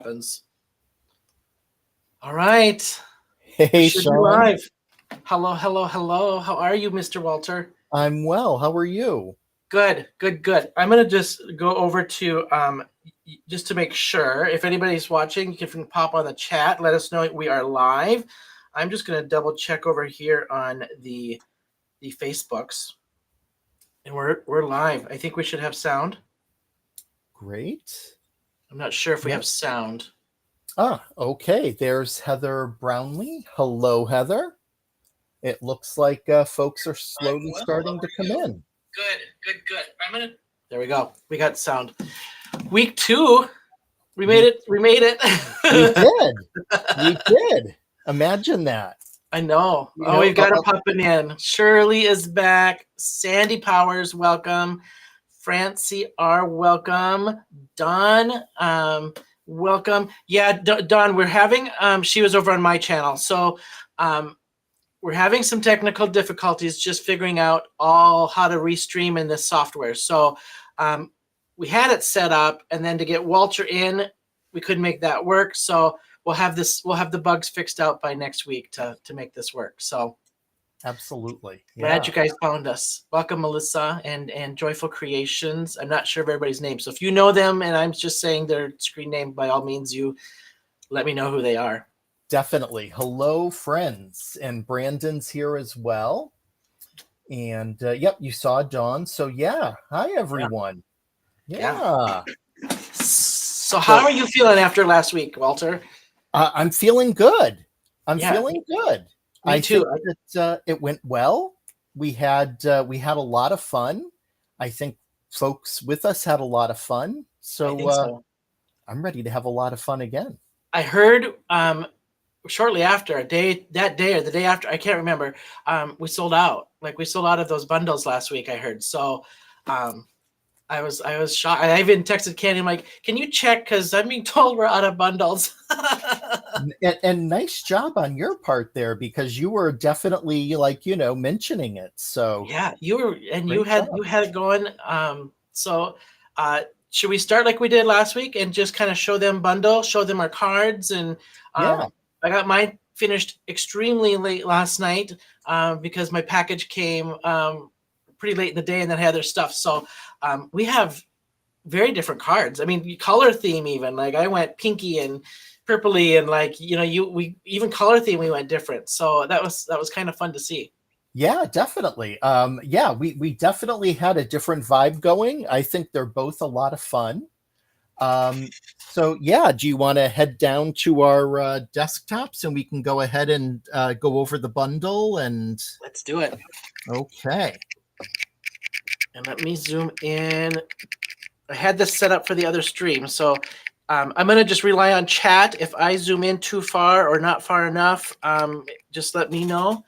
happens. All right. We Hey, should be Sean. live. Hello, hello, hello. How are you, Mr. Walter? I'm well. How are you? Good, good, good. I'm gonna just go over to just to make sure if anybody's watching, you can pop on the chat. Let us know we are live. I'm just gonna double check over here on the Facebooks, and we're live. I think we should have sound. Great. I'm not sure if we Yep. have sound. Okay. There's Heather Brownlee. Hello, Heather. It looks like folks are slowly starting to come in. Good, good, good. There we go. We got sound. Week 2. We made it. We made it. We did. We did. Imagine that. I know. You Oh, know, we've got her popping in. Shirley is back. Sandy Powers, welcome. Francie R, welcome. Dawn, welcome. Yeah, Dawn, we're having, she was over on my channel. So we're having some technical difficulties just figuring out all how to restream in this software. So we had it set up, and then to get Walter in, we couldn't make that work. So we'll have the bugs fixed out by next week to make this work. So absolutely. glad you guys found us. Welcome, Melissa and Joyful Creations. I'm not sure of everybody's name. So if you know them and I'm just saying their screen name, by all means, you let me know who they are. Definitely. Hello, friends. And Brandon's here as well. And yep, you saw Dawn. So yeah. Hi, everyone. Yeah. So how are you feeling after last week, Walter? I'm feeling good. I'm feeling good. Me too. Think that it went well. We had a lot of fun. I think folks with us had a lot of fun. So, I'm ready to have a lot of fun again. I heard shortly after that day or the day after, I can't remember. We sold out. Like we sold out of those bundles last week, I heard. So I was shocked. I even texted Candy. I'm like, "Can you check? Because I'm being told we're out of bundles." and nice job on your part there, because you were definitely mentioning it. So yeah, you had it going. So should we start like we did last week and just kind of show them our cards, and I got mine finished extremely late last night because my package came pretty late in the day, and then I had other stuff. So we have very different cards. I mean, color theme even. Like I went pinky and purpley, and we even color theme we went different. So that was kind of fun to see. Yeah, definitely. We definitely had a different vibe going. I think they're both a lot of fun. So yeah, do you want to head down to our desktops and we can go ahead and go over the bundle? And let's do it. Okay. And let me zoom in. I had this set up for the other stream, so I'm going to just rely on chat. If I zoom in too far or not far enough, just let me know.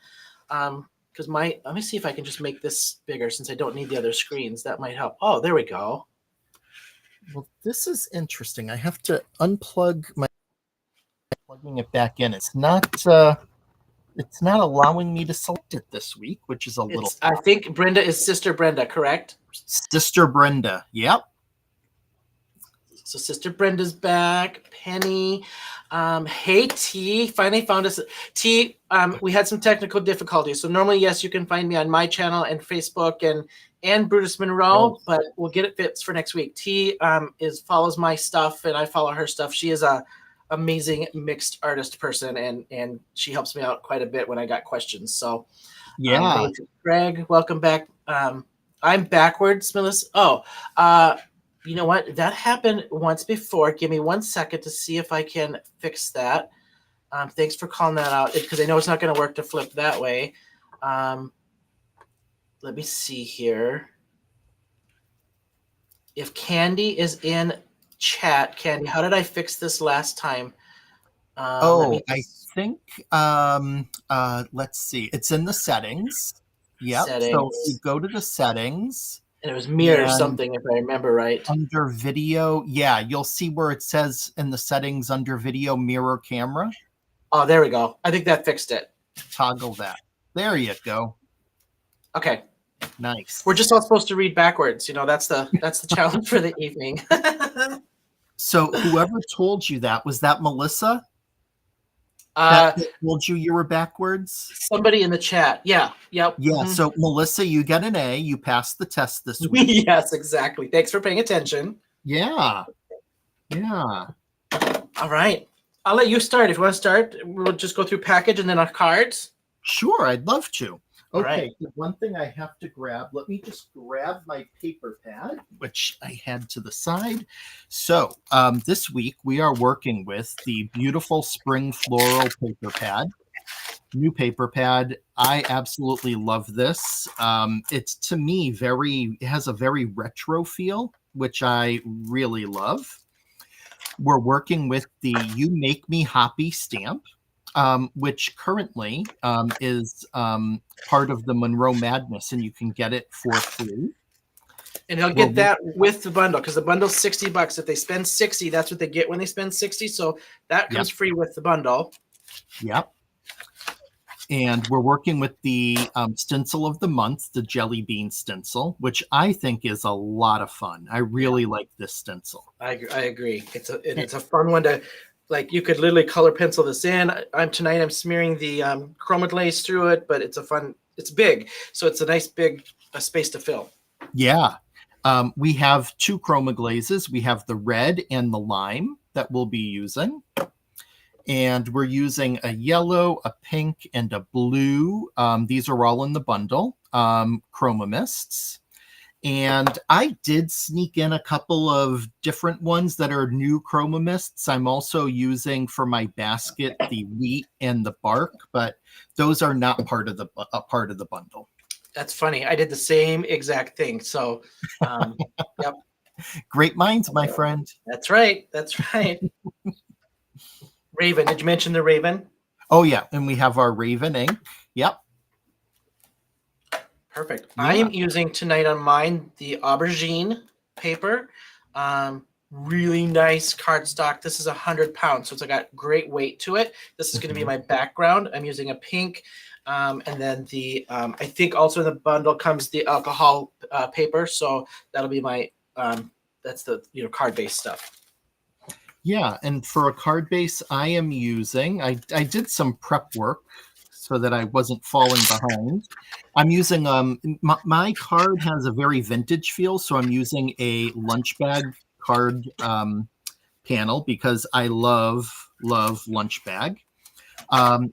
Because let me see if I can just make this bigger since I don't need the other screens. That might help. Oh, there we go. Well, this is interesting. I have to unplug plugging it back in. It's not allowing me to select it this week, which is a little. I think Brenda is Sister Brenda, correct? Sister Brenda. Yep. So Sister Brenda's back. Penny. Hey, T. Finally found us. T, we had some technical difficulties. So normally, yes, you can find me on my channel and Facebook and Brutus Monroe, but we'll get it fixed for next week. T follows my stuff and I follow her stuff. She is a amazing mixed artist person, and she helps me out quite a bit when I got questions. So yeah. Greg, welcome back. I'm backwards, Melissa. You know what? That happened once before. Give me 1 second to see if I can fix that. Thanks for calling that out, because I know it's not going to work to flip that way. Let me see here. If Candy is in chat, Candy, how did I fix this last time? I think, let's see. It's in the settings. Yep. So you go to the settings. And it was mirror something, if I remember right. Under video, yeah, you'll see where it says in the settings under video mirror camera. Oh, there we go. I think that fixed it. Toggle that. There you go. Okay. Nice. We're just all supposed to read backwards. That's the challenge for the evening. So whoever told you that, was that Melissa Uh, that told you were backwards? somebody in the chat. Yeah. Yep. Yeah. Mhm. So Melissa, you got an A. You passed the test this week. Yes, exactly. Thanks for paying attention. Yeah. Yeah. All right. I'll let you start. If you want to start, we'll just go through package and then our cards. Sure, I'd love to. All Okay, right. the one thing I have to grab, let me just grab my paper pad, which I had to the side. So this week we are working with the beautiful spring floral paper pad. New paper pad. I absolutely love this. It's, to me, it has a very retro feel, which I really love. We're working with the You Make Me Happy stamp, which currently is part of the Monroe Madness, and you can get it for free. And they'll get that with the bundle because the bundle's $60. If they spend 60, that's what they get when they spend 60. So that comes free with the bundle. Yep. And we're working with the stencil of the month, the jelly bean stencil, which I think is a lot of fun. I really like this stencil. I agree. It's a fun one to, like, you could literally color pencil this in. I'm smearing the chroma glaze through it, but it's big. So it's a nice big space to fill. Yeah. We have two chroma glazes. We have the red and the lime that we'll be using. And we're using a yellow, a pink, and a blue. These are all in the bundle, chroma mists. And I did sneak in a couple of different ones that are new chroma mists. I'm also using for my basket the wheat and the bark, but those are not part of the bundle. That's funny. I did the same exact thing. So, yep. Great minds, my friend. That's right. That's right. Raven. Did you mention the Raven? Oh, yeah. And we have our Raven ink. Yep. Perfect. Yeah. I am using tonight on mine the aubergine paper. Really nice cardstock. This is 100 pounds, so it's got great weight to it. This is going to be my background. I'm using a pink. And then the I think also in the bundle comes the alcohol paper. So that'll be my that's the card-based stuff. Yeah, and for a card base, I am using, I did some prep work so that I wasn't falling behind. I'm using, my card has a very vintage feel, so I'm using a lunch bag card panel because I love lunch bag. And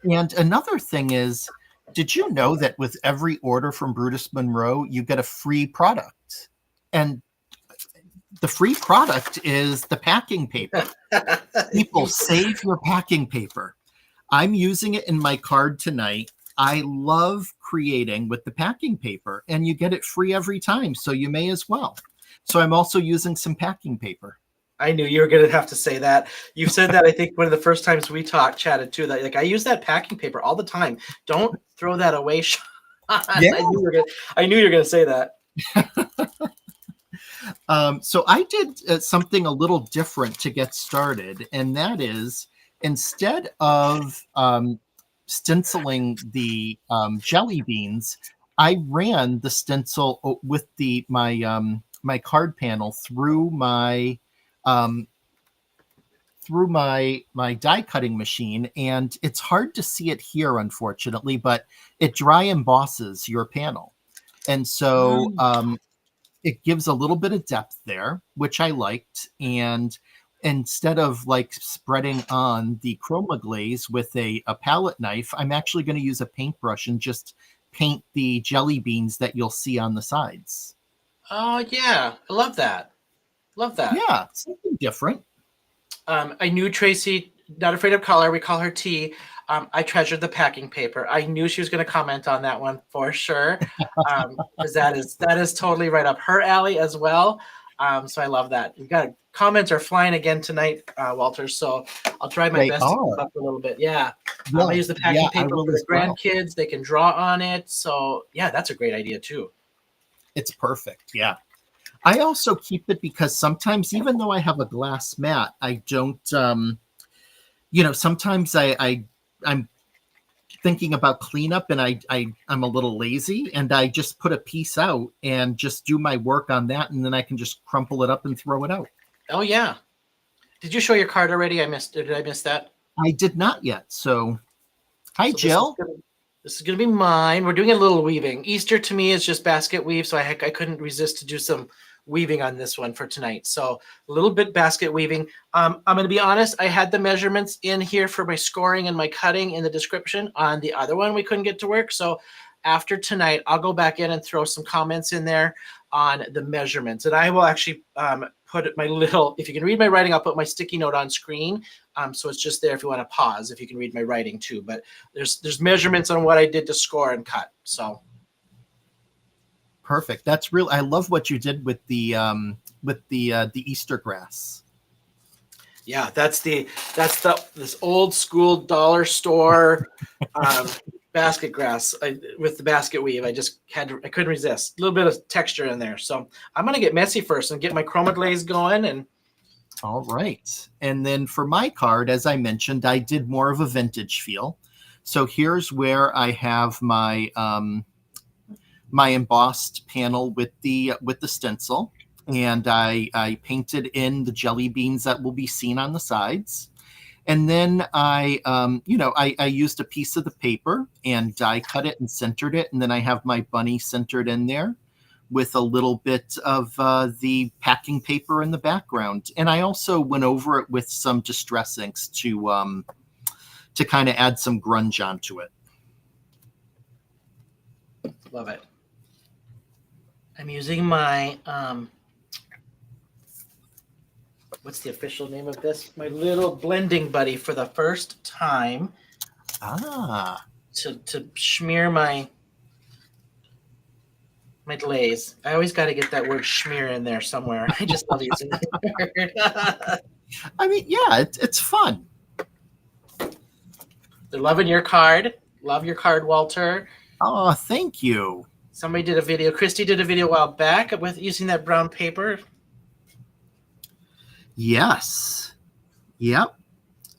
another thing is, did you know that with every order from Brutus Monroe, you get a free product? And the free product is the packing paper. People, save your packing paper. I'm using it in my card tonight. I love creating with the packing paper, and you get it free every time, so you may as well. So I'm also using some packing paper. I knew you were going to have to say that. You said that, I think, one of the first times we chatted too, that, like, I use that packing paper all the time. Don't throw that away, Sean. Yeah. I knew you were going to say that. So I did something a little different to get started, and that is, instead of stenciling the jelly beans, I ran the stencil with my card panel through my die cutting machine, and it's hard to see it here, unfortunately, but it dry embosses your panel, and so it gives a little bit of depth there, which I liked. And instead of like spreading on the chroma glaze with a palette knife, I'm actually going to use a paintbrush and just paint the jelly beans that you'll see on the sides. Oh, yeah. I love that. Love that. Yeah, something different. I knew Tracy, not afraid of color. We call her T. I treasured the packing paper. I knew she was going to comment on that one for sure, because that is totally right up her alley as well. So I love that. You've got comments are flying again tonight, Walter. So I'll try my best to keep up a little bit. Yeah. I use the packing paper for the grandkids. They can draw on it. So yeah, that's a great idea too. It's perfect. Yeah. I also keep it because sometimes, even though I have a glass mat, I don't, sometimes I'm thinking about cleanup and I'm a little lazy, and I just put a piece out and just do my work on that, and then I can just crumple it up and throw it out. Oh yeah. Did you show your card already? Did I miss that? I did not yet. So, hi, So this is Jill. gonna be mine. We're doing a little weaving. Easter to me is just basket weave, so I couldn't resist to do some weaving on this one for tonight. So a little bit basket weaving. I'm gonna be honest. I had the measurements in here for my scoring and my cutting in the description. On the other one, we couldn't get to work. So after tonight, I'll go back in and throw some comments in there on the measurements, and I will actually put my little. If you can read my writing, I'll put my sticky note on screen. So it's just there if you want to pause, if you can read my writing too. But there's measurements on what I did to score and cut. So Perfect. That's real. I love what you did with the Easter grass. yeah, that's this old school dollar store basket grass with the basket weave. I couldn't resist. A little bit of texture in there. So I'm gonna get messy first and get my chroma glaze going. And All right. And then for my card, as I mentioned, I did more of a vintage feel. So here's where I have my my embossed panel with the stencil, and I painted in the jelly beans that will be seen on the sides. And then I used a piece of the paper and die cut it and centered it. And then I have my bunny centered in there with a little bit of the packing paper in the background. And I also went over it with some distress inks to kind of add some grunge onto it. love it. I'm using my what's the official name of this? My little blending buddy for the first time. To smear my glaze. I always got to get that word smear in there somewhere. I just love using that word. I mean, yeah, it's fun. They're loving your card. Love your card, Walter. Oh, thank you. Somebody did a video. Christy did a video a while back with using that brown paper. Yes. Yep.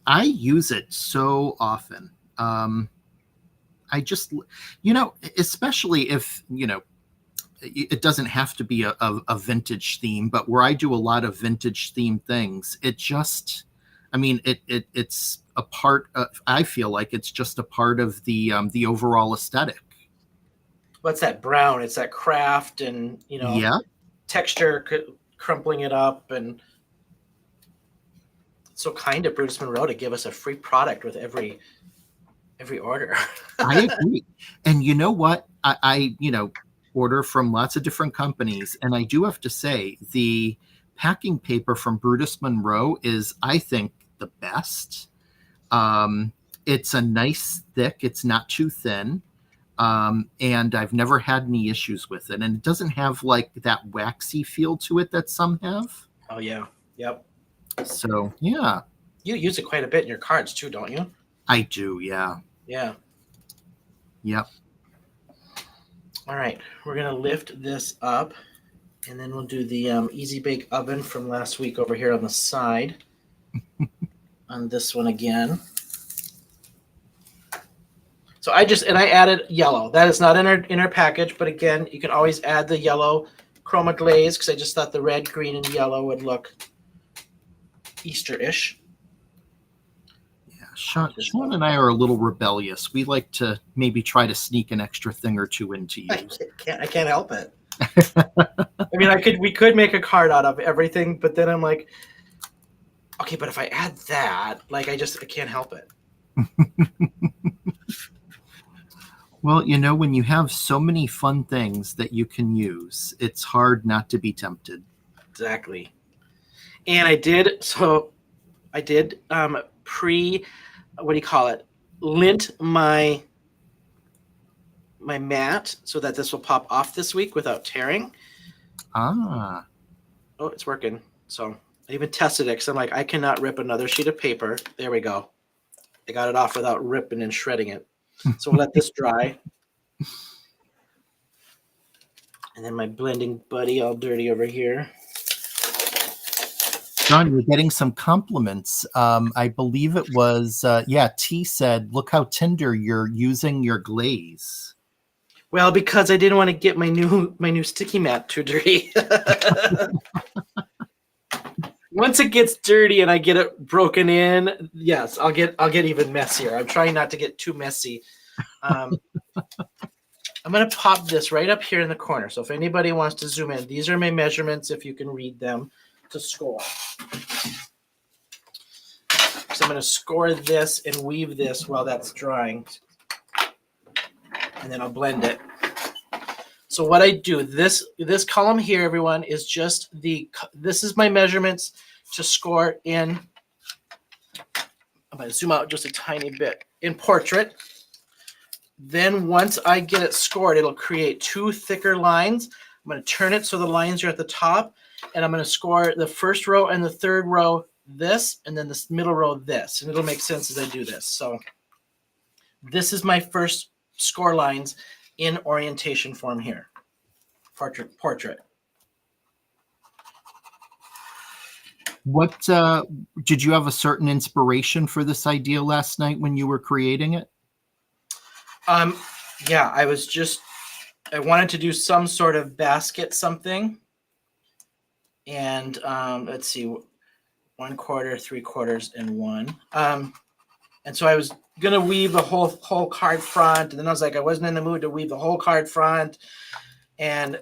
I use it so often. I just, especially if, it doesn't have to be a vintage theme, but where I do a lot of vintage theme things, it just, I mean, it's a part of, I feel like it's just a part of the overall aesthetic. What's that brown? It's that craft and, Yeah. texture, crumpling it up. And it's so kind of Brutus Monroe to give us a free product with every order. I agree. And you know what? I order from lots of different companies. And I do have to say, the packing paper from Brutus Monroe is, I think, the best. It's a nice thick. It's not too thin. And I've never had any issues with it. And it doesn't have like that waxy feel to it that some have. Oh, yeah. Yep. So, yeah. You use it quite a bit in your cards too, don't you? I do, yeah. Yeah. Yep. All right. We're going to lift this up, and then we'll do the Easy Bake Oven from last week over here on the side on this one again. So I added yellow. That is not in our package, but again, you can always add the yellow chroma glaze because I just thought the red, green, and yellow would look Easter-ish. Yeah, Sean and I are a little rebellious. We like to maybe try to sneak an extra thing or two into use. I can't help it. I mean, we could make a card out of everything, but then I'm like, okay, but if I add that, like I can't help it. Well, when you have so many fun things that you can use, it's hard not to be tempted. Exactly. And I did lint my mat so that this will pop off this week without tearing. Oh, it's working. So I even tested it because I'm like, I cannot rip another sheet of paper. There we go. I got it off without ripping and shredding it. So we'll let this dry. And then my blending buddy all dirty over here. John, you're getting some compliments. I believe it was, T said, look how tender you're using your glaze. Well, because I didn't want to get my new sticky mat too dirty. once it gets dirty and I get it broken in, yes, I'll get even messier. I'm trying not to get too messy. I'm going to pop this right up here in the corner. So if anybody wants to zoom in, these are my measurements if you can read them to score. So I'm going to score this and weave this while that's drying. And then I'll blend it. So what I do, this column here, everyone, is just this is my measurements to score in, I'm going to zoom out just a tiny bit, in portrait. Then once I get it scored, it'll create two thicker lines. I'm going to turn it so the lines are at the top, and I'm going to score the first row and the third row this, and then this middle row this, and it'll make sense as I do this. So this is my first score lines in orientation form here. Portrait. What did you have a certain inspiration for this idea last night when you were creating it? Yeah, I wanted to do some sort of basket something. And let's see, 1/4, 3/4, and 1. And so I was gonna weave the whole card front, and then I was like, I wasn't in the mood to weave the whole card front. And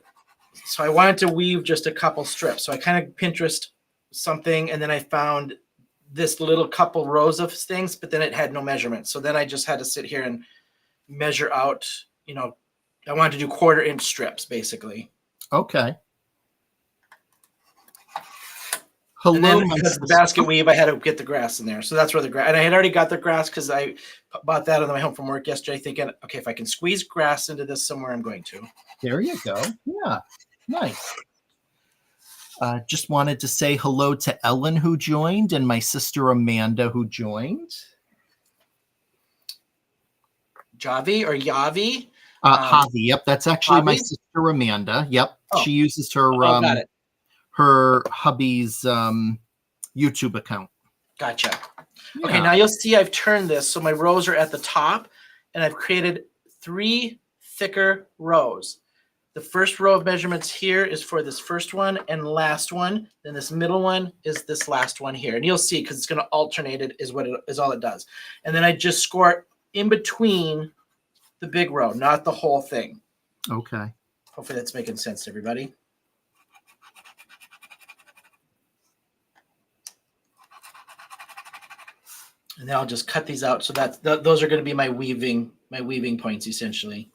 so I wanted to weave just a couple strips. So I kind of Pinterest something, and then I found this little couple rows of things, but then it had no measurements. So then I just had to sit here and measure out, I wanted to do 1/4 inch strips basically. Okay. Hello, and then because the basket weave, I had to get the grass in there. So that's where the grass, and I had already got the grass because I bought that on the way home from work yesterday, thinking, okay, if I can squeeze grass into this somewhere, I'm going to. There you go. Yeah, nice. Just wanted to say hello to Ellen who joined and my sister Amanda who joined. Javi or Yavi? Javi, yep, that's actually Javi? my sister Amanda. Yep, she uses her got it. her hubby's YouTube account. Gotcha. Yeah. Okay, now you'll see I've turned this so my rows are at the top, and I've created 3 thicker rows. The first row of measurements here is for this first one and last one. Then this middle one is this last one here. And you'll see, because it's going to alternate it, is what it is, all it does. And then I just score in between the big row, not the whole thing. Okay. Hopefully that's making sense to everybody. And then I'll just cut these out. So those are going to be my weaving points essentially.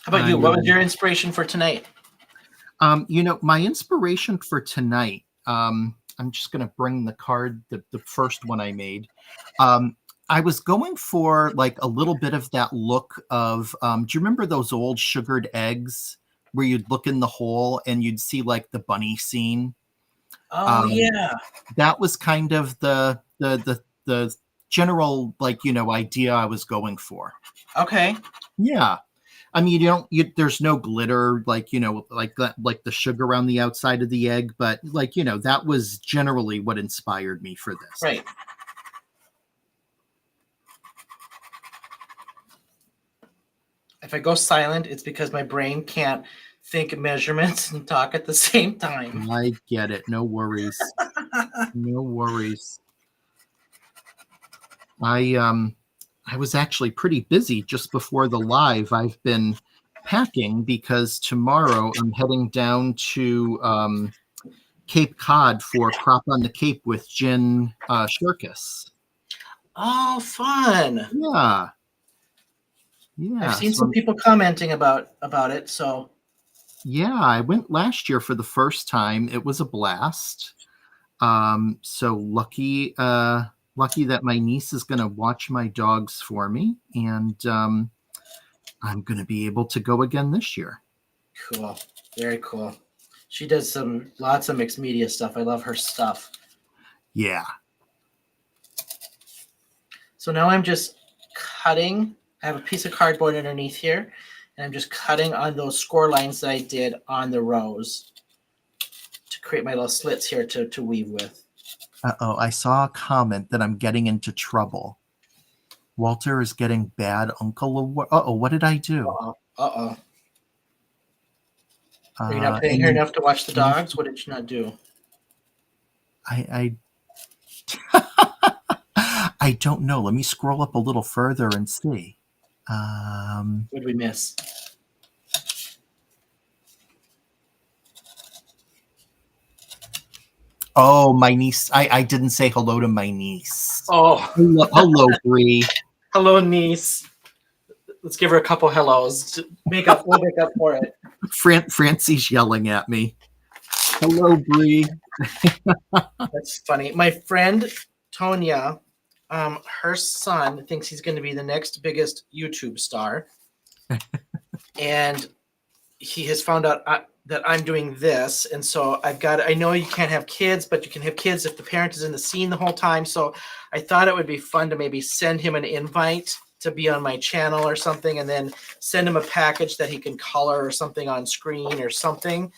How about you? What was your inspiration for tonight? My inspiration for tonight, I'm just going to bring the card, the first one I made. I was going for like a little bit of that look of, do you remember those old sugared eggs where you'd look in the hole and you'd see like the bunny scene? Oh, yeah. That was kind of the general, idea I was going for. Okay. Yeah. I mean, there's no glitter, like the sugar around the outside of the egg, but that was generally what inspired me for this. Right. If I go silent, it's because my brain can't think measurements and talk at the same time. I get it. No worries. No worries. I was actually pretty busy just before the live. I've been packing because tomorrow I'm heading down to Cape Cod for Crop on the Cape with Jen Shirkus. Oh, fun. Yeah. Yeah. I've seen some people commenting about it. So yeah, I went last year for the first time. It was a blast. So lucky that my niece is going to watch my dogs for me, and I'm going to be able to go again this year. Cool. Very cool. She does lots of mixed media stuff. I love her stuff. Yeah. So now I'm just cutting. I have a piece of cardboard underneath here, and I'm just cutting on those score lines that I did on the rows to create my little slits here to weave with. Uh-oh, I saw a comment that I'm getting into trouble. Walter is getting bad uncle award. Uh-oh, what did I do? Uh-oh. Are you not paying her enough to watch the dogs? What did you not do? I I don't know. Let me scroll up a little further and see. What did we miss? Oh, my niece. I didn't say hello to my niece. Oh, Hello, Bree. hello, niece. Let's give her a couple hellos. We'll make up for it. Francie's yelling at me. Hello, Bree. That's funny. My friend Tonya, her son thinks he's going to be the next biggest YouTube star, and he has found out that I'm doing this, and so I know you can't have kids, but you can have kids if the parent is in the scene the whole time. So I thought it would be fun to maybe send him an invite to be on my channel or something, and then send him a package that he can color or something on screen or something.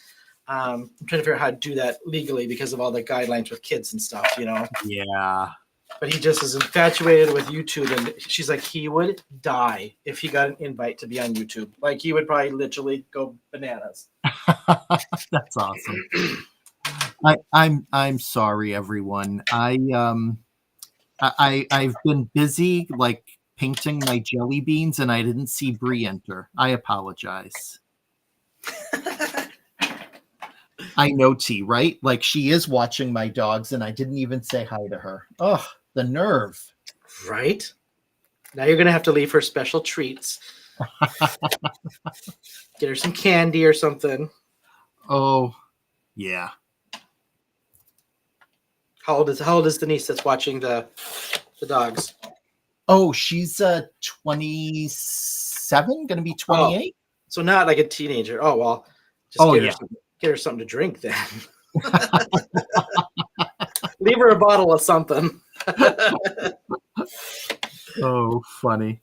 I'm trying to figure out how to do that legally because of all the guidelines with kids and stuff, Yeah. But he just is infatuated with YouTube, and she's like, he would die if he got an invite to be on YouTube. Like, he would probably literally go bananas. That's awesome. I'm sorry, everyone. I've been busy like painting my jelly beans, and I didn't see Bree enter. I apologize. I know, T, right? Like, she is watching my dogs, and I didn't even say hi to her. Oh, the nerve. Right? Now you're going to have to leave her special treats. Get her some candy or something. Oh, yeah. How old is the niece that's watching the dogs? Oh, she's 27, going to be 28. Oh, so not like a teenager. Oh, well, just get her something to drink then. Leave her a bottle of something. Oh, funny.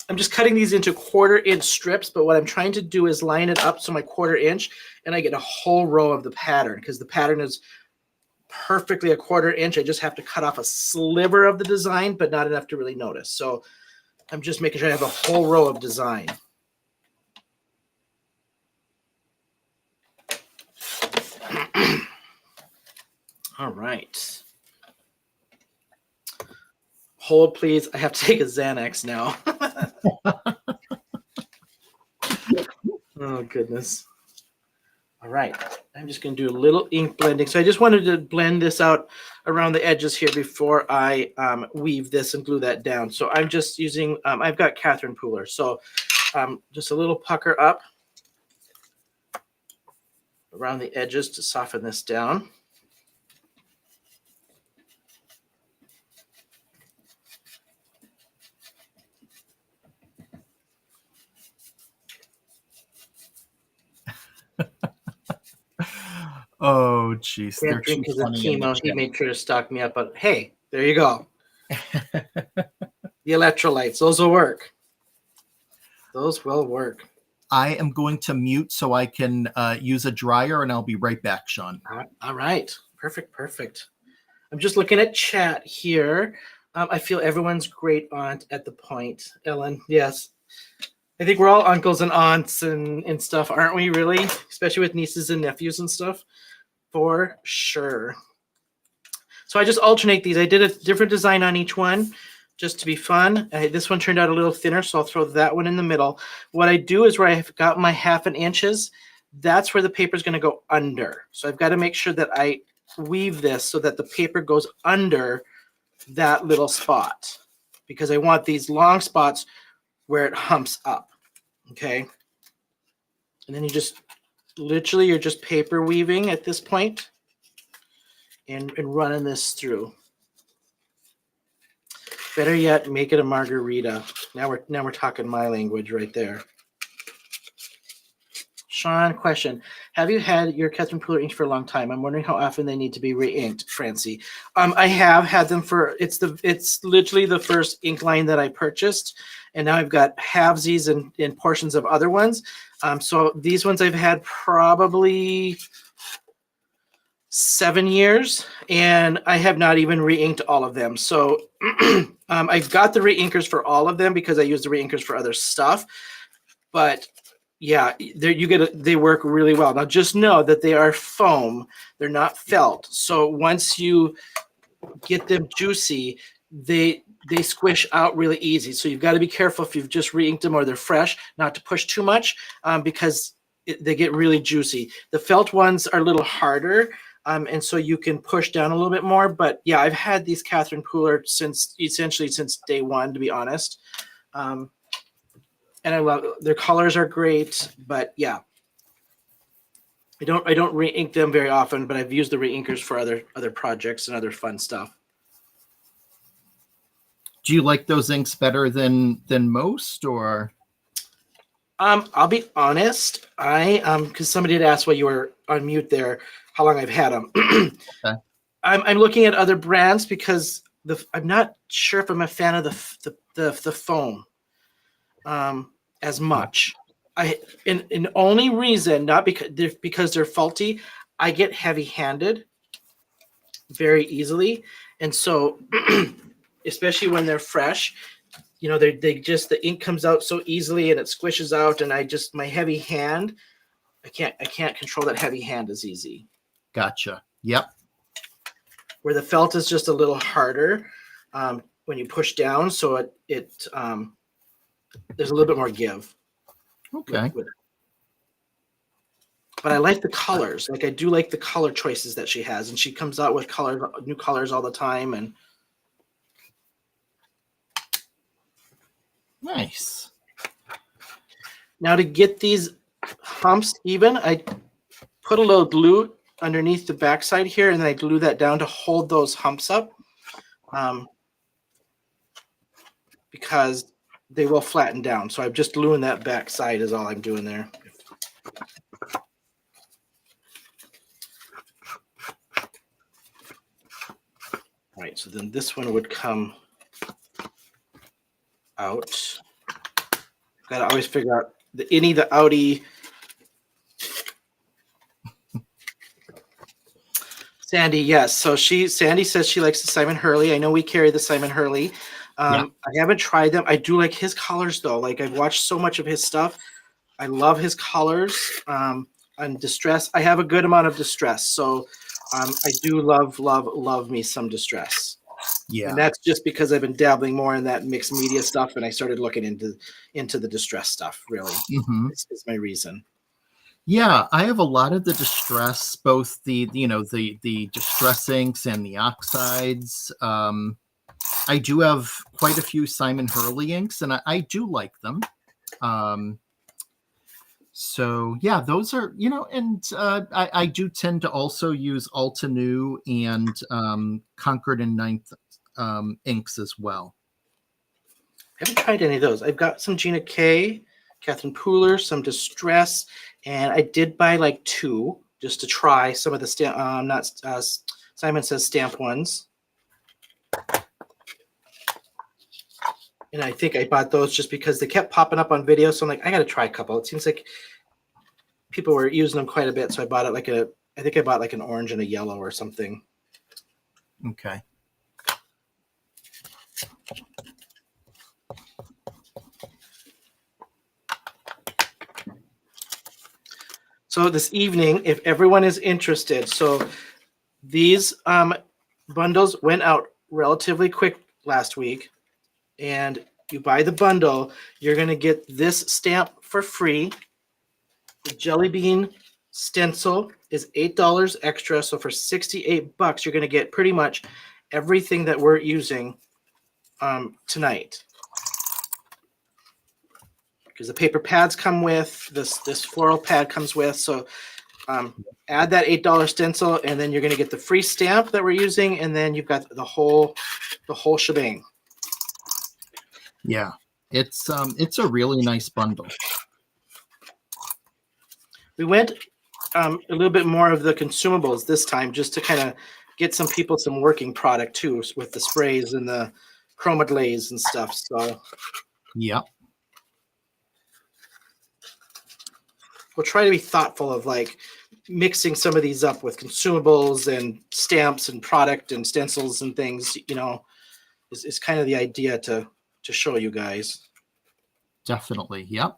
I'm just cutting these into 1/4 inch strips, but what I'm trying to do is line it up so my 1/4 inch, and I get a whole row of the pattern, because the pattern is perfectly a 1/4 inch. I just have to cut off a sliver of the design, but not enough to really notice. So I'm just making sure I have a whole row of design. All right. Hold, please. I have to take a Xanax now. Oh, goodness. All right. I'm just going to do a little ink blending. So I just wanted to blend this out around the edges here before I weave this and glue that down. So I'm just using, I've got Catherine Pooler. So just a little pucker up around the edges to soften this down. Oh, jeez. Can't drink because of chemo. He made sure to stock me up. But hey, there you go. The electrolytes, those will work. Those will work. I am going to mute so I can use a dryer, and I'll be right back, Sean. All right. Perfect. I'm just looking at chat here. I feel everyone's great aunt at the point. Ellen, yes. I think we're all uncles and aunts and stuff, aren't we, really? Especially with nieces and nephews and stuff. For sure. So I just alternate these. I did a different design on each one just to be fun. This one turned out a little thinner, so I'll throw that one in the middle. What I do is where I've got my 1/2 inches, that's where the paper is going to go under. So I've got to make sure that I weave this so that the paper goes under that little spot, because I want these long spots where it humps up. Okay. And then you just literally, you're just paper weaving at this point and running this through. Better yet, make it a margarita. Now we're talking my language right there. Sean, question. Have you had your Catherine Pooler ink for a long time? I'm wondering how often they need to be re-inked, Francie. I have had them for, it's literally the first ink line that I purchased. And now I've got halvesies and portions of other ones. So these ones I've had probably 7 years, and I have not even re-inked all of them. So I've got the re-inkers for all of them because I use the re-inkers for other stuff. But Yeah, they work really well. Now just know that they are foam, they're not felt. So once you get them juicy, they squish out really easy. So you've got to be careful if you've just re-inked them or they're fresh, not to push too much, because they get really juicy. The felt ones are a little harder, and so you can push down a little bit more. But yeah, I've had these Catherine Pooler since day one, to be honest. And I love their colors are great, but yeah, I don't re-ink them very often, but I've used the re-inkers for other projects and other fun stuff. Do you like those inks better than most, or? I'll be honest. Because somebody had asked while you were on mute there, how long I've had them. Okay. I'm looking at other brands because I'm not sure if I'm a fan of the foam as much. In only reason, not because they're faulty, I get heavy-handed very easily, and so especially when they're fresh, they just the ink comes out so easily and it squishes out, and my heavy hand, I can't control that heavy hand as easy. Gotcha. Yep. Where the felt is just a little harder when you push down, so it there's a little bit more give. Okay. But I like the colors. Like I do like the color choices that she has, and she comes out with new colors all the time. And nice. now to get these humps even, I put a little glue underneath the backside here, and then I glue that down to hold those humps up, because they will flatten down. So I'm just gluing that backside is all I'm doing there. All right, so then this one would come out. Got to always figure out the innie, the outie. Sandy, yes. So Sandy says she likes the Simon Hurley. I know we carry the Simon Hurley. I haven't tried them. I do like his colors though. Like I've watched so much of his stuff. I love his colors. On distress, I have a good amount of distress. So I do love me some distress. Yeah. And that's just because I've been dabbling more in that mixed media stuff, and I started looking into the distress stuff. Really, is my reason. Yeah, I have a lot of the distress, both the distress inks and the oxides. I do have quite a few Simon Hurley inks, and I do like them. So yeah, those are, and I do tend to also use Altenew and Concord and Ninth inks as well. I haven't tried any of those. I've got some Gina K, Catherine Pooler, some distress, and I did buy like 2 just to try some of the Simon Says stamp ones. And I think I bought those just because they kept popping up on video. So I'm like, I got to try a couple. It seems like people were using them quite a bit. So I bought it I think I bought like an orange and a yellow or something. Okay. So this evening, if everyone is interested, so these bundles went out relatively quick last week, and you buy the bundle, you're going to get this stamp for free. The Jelly Bean stencil is $8 extra, so for $68, you're going to get pretty much everything that we're using tonight. Because the paper pads come with this floral pad comes with, so add that $8 stencil, and then you're going to get the free stamp that we're using, and then you've got the whole shebang. Yeah, it's a really nice bundle. We went a little bit more of the consumables this time, just to kind of get some people some working product too, with the sprays and the chroma glaze and stuff. So yeah. We'll try to be thoughtful of like mixing some of these up with consumables and stamps and product and stencils and things, is kind of the idea to show you guys. Definitely. Yep.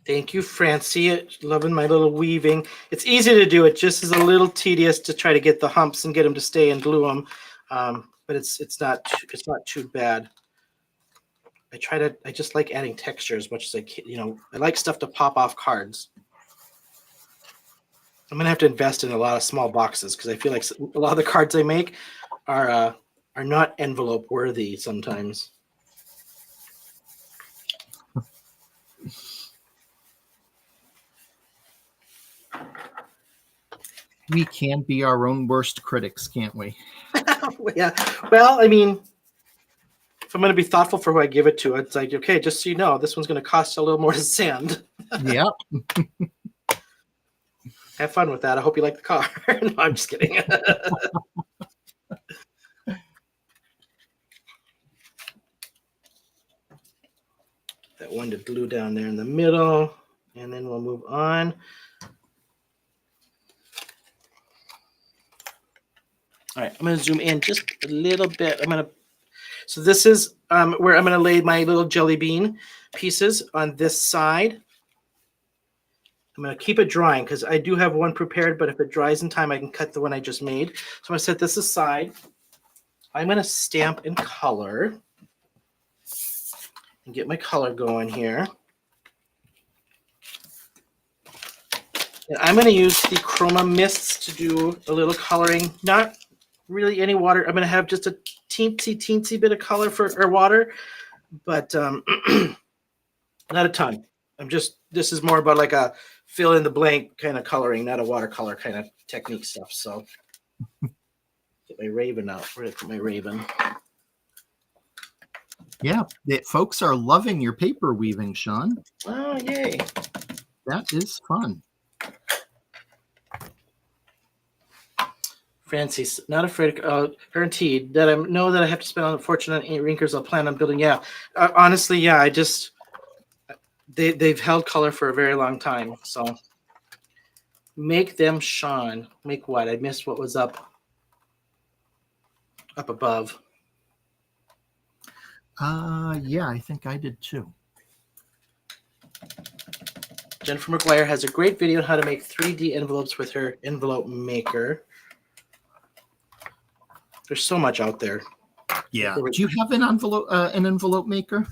Thank you, Francie. Loving my little weaving. It's easy to do. It just is a little tedious to try to get the humps and get them to stay and glue them. But it's not too bad. I just like adding texture as much as I can. I like stuff to pop off cards. I'm gonna have to invest in a lot of small boxes because I feel like a lot of the cards I make are not envelope worthy sometimes. We can be our own worst critics, can't we? Yeah. Well, I mean, if I'm going to be thoughtful for who I give it to, it's like, okay, just so you know, this one's going to cost a little more to sand. Yeah. Have fun with that. I hope you like the car. No, I'm just kidding. That one to glue down there in the middle, and then we'll move on. All right, I'm going to zoom in just a little bit. So this is where I'm going to lay my little jelly bean pieces on this side. I'm going to keep it drying because I do have one prepared, but if it dries in time, I can cut the one I just made. So I'm going to set this aside. I'm going to stamp and color and get my color going here. And I'm going to use the Chroma Mists to do a little coloring. Not really any water. I'm going to have just a teensy bit of color or water, but not a ton. This is more about like a fill in the blank kind of coloring, not a watercolor kind of technique stuff. So get my Raven out. Where did I put my Raven? Yeah, folks are loving your paper weaving, Sean. Oh, yay. That is fun. Francie's not afraid, guaranteed that I know that I have to spend on a fortune on ink rinkers. I'll plan on building. Yeah, honestly, yeah, they've held color for a very long time. So make them shine. Make what? I missed what was up above. Yeah, I think I did too. Jennifer McGuire has a great video on how to make 3D envelopes with her envelope maker. There's so much out there. Yeah. Do you have an envelope maker?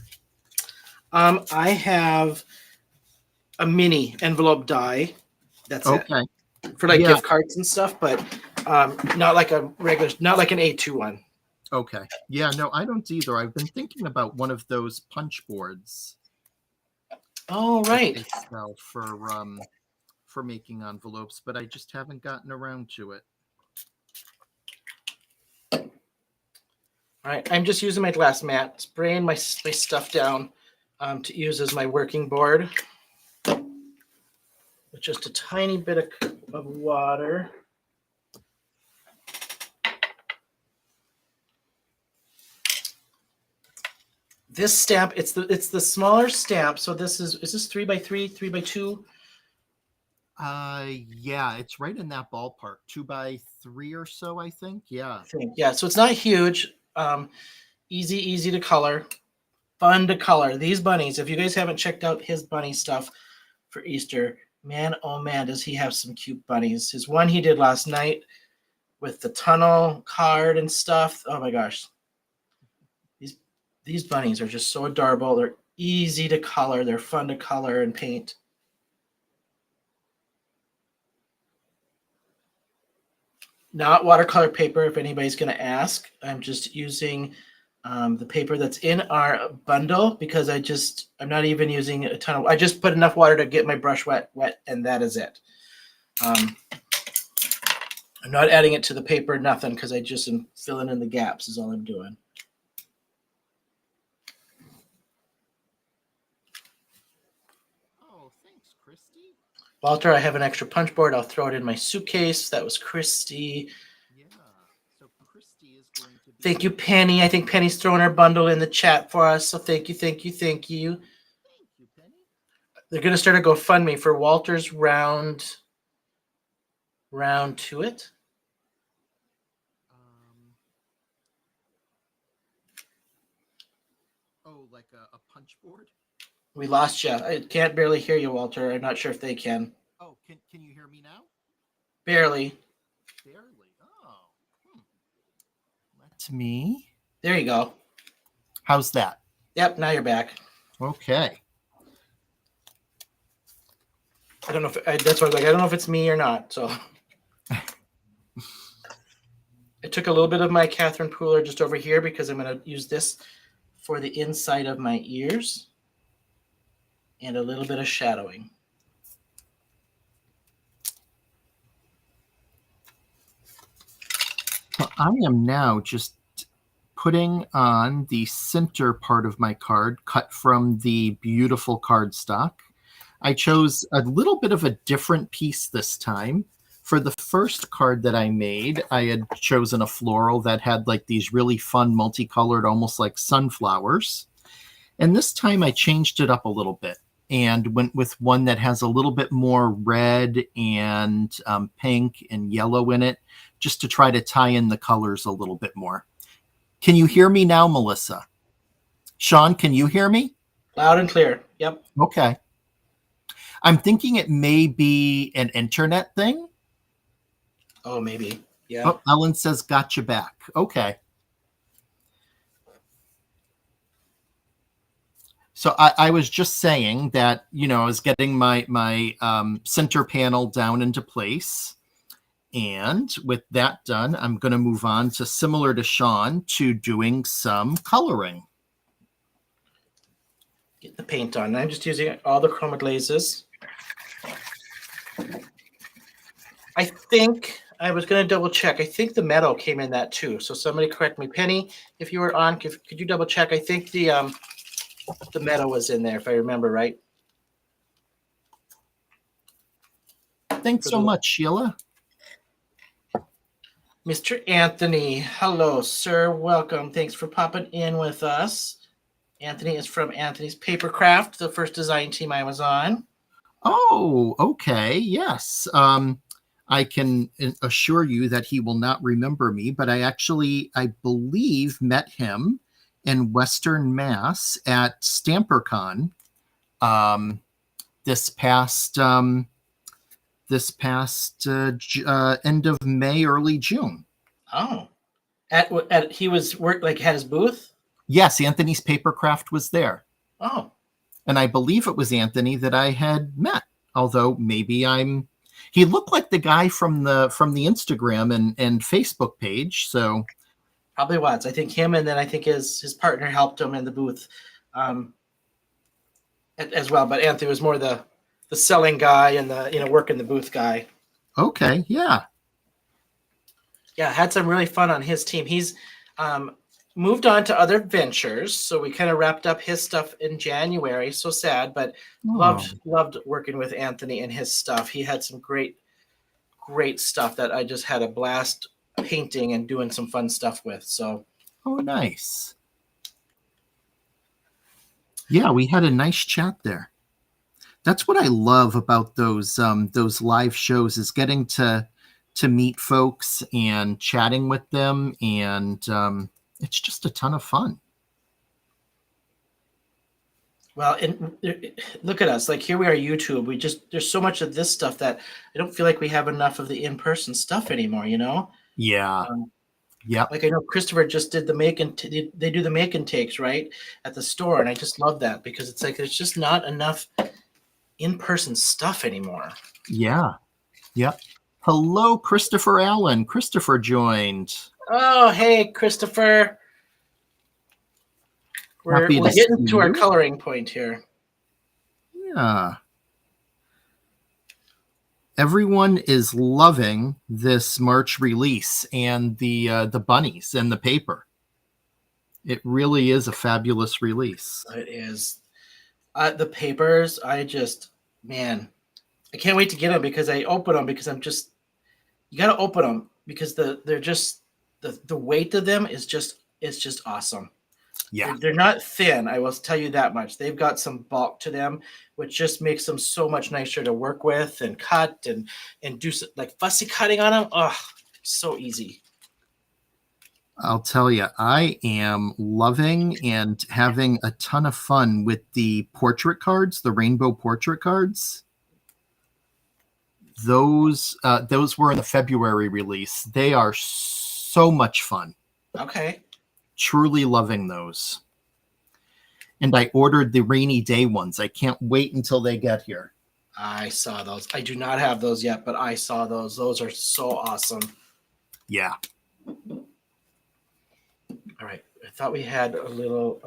I have a mini envelope die. That's okay. It. For like gift cards and stuff, but not like a regular, not like an A2 one. Okay. Yeah, no, I don't either. I've been thinking about one of those punch boards. Oh, right. For making envelopes, but I just haven't gotten around to it. All right, I'm just using my glass mat, spraying my stuff down to use as my working board with just a tiny bit of water. This stamp, it's the smaller stamp. So this is this 3x3, 3x2? Yeah, it's right in that ballpark, 2x3 or so, I think. Yeah. Yeah, so it's not huge. Easy to color, fun to color. These bunnies, if you guys haven't checked out his bunny stuff for Easter, man, oh man, does he have some cute bunnies. His one he did last night with the tunnel card and stuff. Oh my gosh. These bunnies are just so adorable. They're easy to color. They're fun to color and paint. Not watercolor paper, if anybody's going to ask. I'm just using the paper that's in our bundle because I'm not even using a ton of, I just put enough water to get my brush wet, and that is it. I'm not adding it to the paper, nothing, because I just am filling in the gaps is all I'm doing. Oh, thanks, Christy. Walter, I have an extra punch board. I'll throw it in my suitcase. That was Christy. Yeah. So Christy is going to be... Thank you, Penny. I think Penny's throwing her bundle in the chat for us. So thank you. Thank you, Penny. They're going to start a GoFundMe for Walter's round to it. Oh, like a punch board? We lost you. I can't barely hear you, Walter. I'm not sure if they can. Oh, can you hear me now? Barely. Barely. Oh. Let me. There you go. How's that? Yep, now you're back. Okay. I don't know if that's what I was like. I don't know if it's me or not. So I took a little bit of my Catherine Pooler just over here because I'm going to use this for the inside of my ears and a little bit of shadowing. Well, I am now just putting on the center part of my card cut from the beautiful cardstock. I chose a little bit of a different piece this time. For the first card that I made, I had chosen a floral that had like these really fun multicolored, almost like sunflowers. And this time I changed it up a little bit and went with one that has a little bit more red and pink and yellow in it, just to try to tie in the colors a little bit more. Can you hear me now, Melissa? Sean, can you hear me? Loud and clear. Yep. Okay. I'm thinking it may be an internet thing. Oh, maybe. Yeah. Oh, Ellen says, "Got you back." Okay. So I was just saying that, I was getting my center panel down into place. And with that done, I'm going to move on to, similar to Sean, to doing some coloring. Get the paint on. I'm just using all the chroma glazes. I think I was going to double check. I think the meadow came in that too. So somebody correct me. Penny, if you were on, could you double check? I think the meadow was in there, if I remember right. Thanks so much, Sheila. Mr. Anthony, hello, sir. Welcome. Thanks for popping in with us. Anthony is from Anthony's Papercraft, the first design team I was on. Oh, okay. Yes. I can assure you that he will not remember me, but I believe, met him in Western Mass at StamperCon this past end of May, early June. Oh, he was had his booth. Yes, Anthony's Papercraft was there. Oh, and I believe it was Anthony that I had met. Although maybe he looked like the guy from the Instagram and Facebook page. So probably was. I think him, and then I think his partner helped him in the booth as well. But Anthony was more the selling guy and the working the booth guy. Okay, yeah. Had some really fun on his team. He's moved on to other ventures, so we kind of wrapped up his stuff in January. So sad, but loved working with Anthony and his stuff. He had some great stuff that I just had a blast painting and doing some fun stuff with. So nice. Yeah, we had a nice chat there. That's what I love about those live shows, is getting to meet folks and chatting with them, and it's just a ton of fun. Well, and look at us. Like, here we are, YouTube. There's so much of this stuff that I don't feel like we have enough of the in-person stuff anymore, Yeah. Yeah. Like, I know Christopher just did they do the make and takes, right, at the store. And I just love that, because it's like, there's just not enough in-person stuff anymore. Yeah. Yep. Hello, Christopher Allen. Christopher joined. Oh, hey, Christopher. We're getting to our coloring point here. Yeah. Everyone is loving this March release and the bunnies and the paper. It really is a fabulous release. It is. The papers, I can't wait to get them, because I open them, because you got to open them, because they're just the weight of them is just awesome. Yeah, they're not thin, I will tell you that much. They've got some bulk to them, which just makes them so much nicer to work with and cut and do like fussy cutting on them. Oh, so easy. I'll tell you, I am loving and having a ton of fun with the portrait cards, the rainbow portrait cards. Those were in the February release. They are so much fun. Okay. Truly loving those. And I ordered the rainy day ones. I can't wait until they get here. I saw those. I do not have those yet, but I saw those. Those are so awesome. Yeah. All right. I thought we had a little.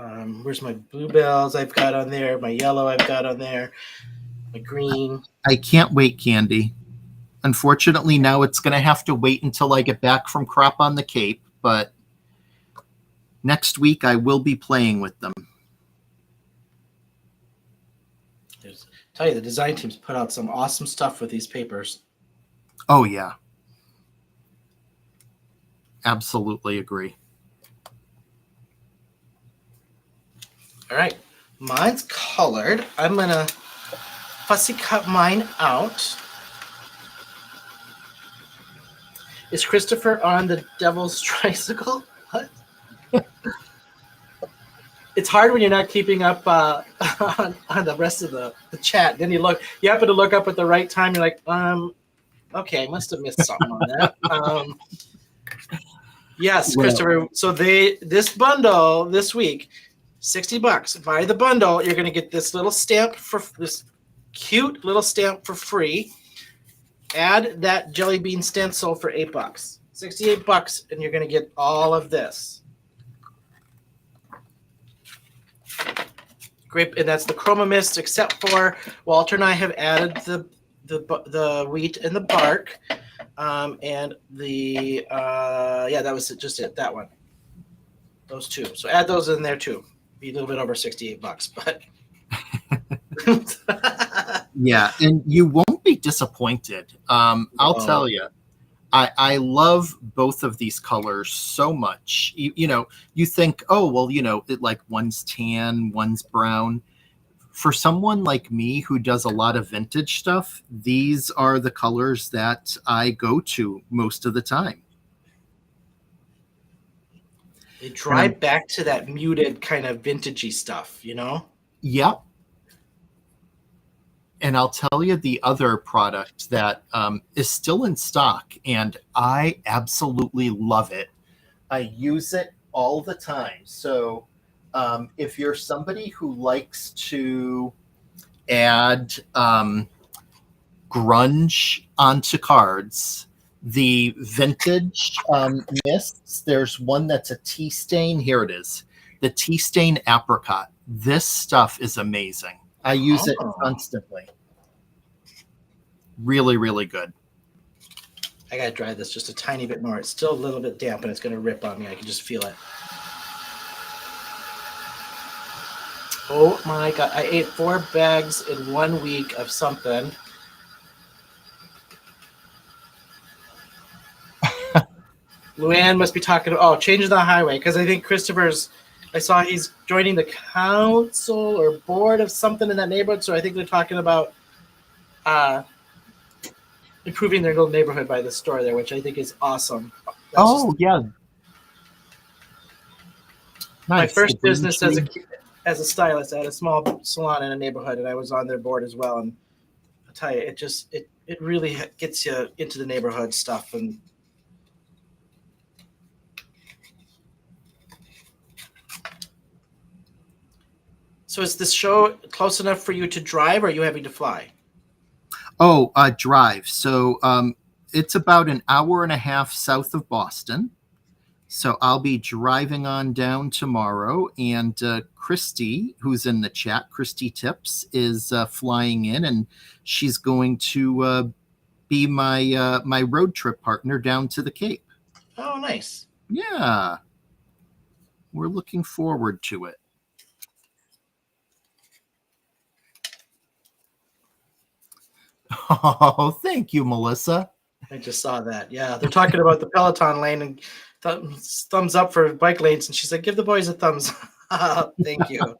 Where's my bluebells I've got on there? My yellow I've got on there. My green. I can't wait, Candy. Unfortunately, now it's going to have to wait until I get back from Crop on the Cape, but next week I will be playing with them. Tell you, the design teams put out some awesome stuff with these papers. Oh, yeah. Absolutely agree. All right. Mine's colored. I'm going to fussy cut mine out. Is Christopher on the Devil's Tricycle? What? It's hard when you're not keeping up on the rest of the chat. Then you happen to look up at the right time. You're like, okay, I must have missed something on that. Yes, Christopher. So this bundle this week, $60. Buy the bundle. You're going to get this little stamp for this cute little stamp for free. Add that jelly bean stencil for $8. $68, and you're going to get all of this. Great, and that's the Chroma Mist, except for Walter and I have added the wheat and the bark, and the that was just it. That one, those two. So add those in there too. Be a little bit over $68, but yeah, and you won't be disappointed. I'll tell you. I love both of these colors so much. You think, oh, well, like one's tan, one's brown. For someone like me who does a lot of vintage stuff, these are the colors that I go to most of the time. They drive back to that muted kind of vintagey stuff, Yep. And I'll tell you the other product that is still in stock, and I absolutely love it. I use it all the time. So if you're somebody who likes to add grunge onto cards, the vintage mists, there's one that's a tea stain. Here it is. The tea stain apricot. This stuff is amazing. I use it constantly. Really, really good. I got to dry this just a tiny bit more. It's still a little bit damp, and it's going to rip on me. I can just feel it. Oh, my God. I ate 4 bags in 1 week of something. Luann must be talking about, changing the highway, because I think I saw he's joining the council or board of something in that neighborhood, so I think they're talking about improving their little neighborhood by the store there, which I think is awesome. Yeah. Nice. My first business as a stylist, I had a small salon in a neighborhood, and I was on their board as well. And I'll tell you, it really gets you into the neighborhood stuff. And so is this show close enough for you to drive, or are you having to fly? Oh, drive. So it's about an hour and a half south of Boston. So I'll be driving on down tomorrow, and Christy, who's in the chat, Christy Tips, is flying in, and she's going to be my road trip partner down to the Cape. Oh, nice. Yeah. We're looking forward to it. Oh, thank you, Melissa. I just saw that. Yeah, they're talking about the Peloton lane and thumbs up for bike lanes, and she said, "Give the boys a thumbs up." Thank you.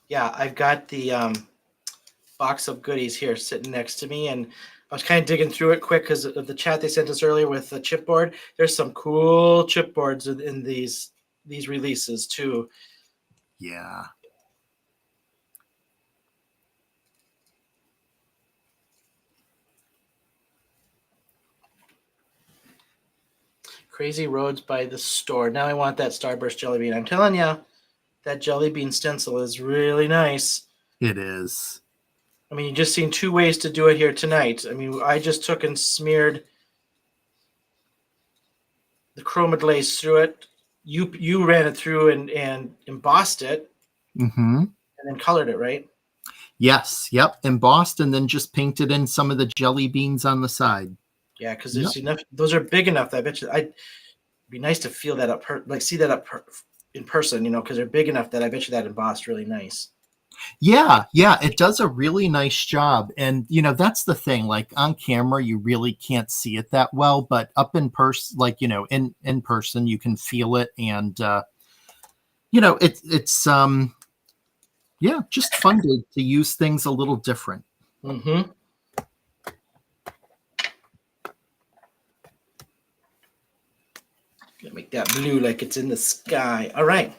Yeah, I've got the box of goodies here sitting next to me, and I was kind of digging through it quick because of the chat they sent us earlier with the chipboard. There's some cool chipboards in these releases too. Yeah. Crazy Roads by the Store. Now I want that Starburst Jelly Bean. I'm telling you, that Jelly Bean stencil is really nice. It is. I mean, you just seen 2 ways to do it here tonight. I mean, I just took and smeared the chroma glaze through it. You ran it through and embossed it, and then colored it, right? Yes. Yep. Embossed and then just painted in some of the jelly beans on the side. Yeah, because there's enough. Those are big enough that I bet you. It'd be nice to feel that up, see that up in person, because they're big enough that I bet you that embossed really nice. Yeah, it does a really nice job. And, that's the thing, like on camera, you really can't see it that well, but up in person, like, in person, you can feel it. And, it's just fun to use things a little different. Mm-hmm. Gonna make that blue like it's in the sky. All right.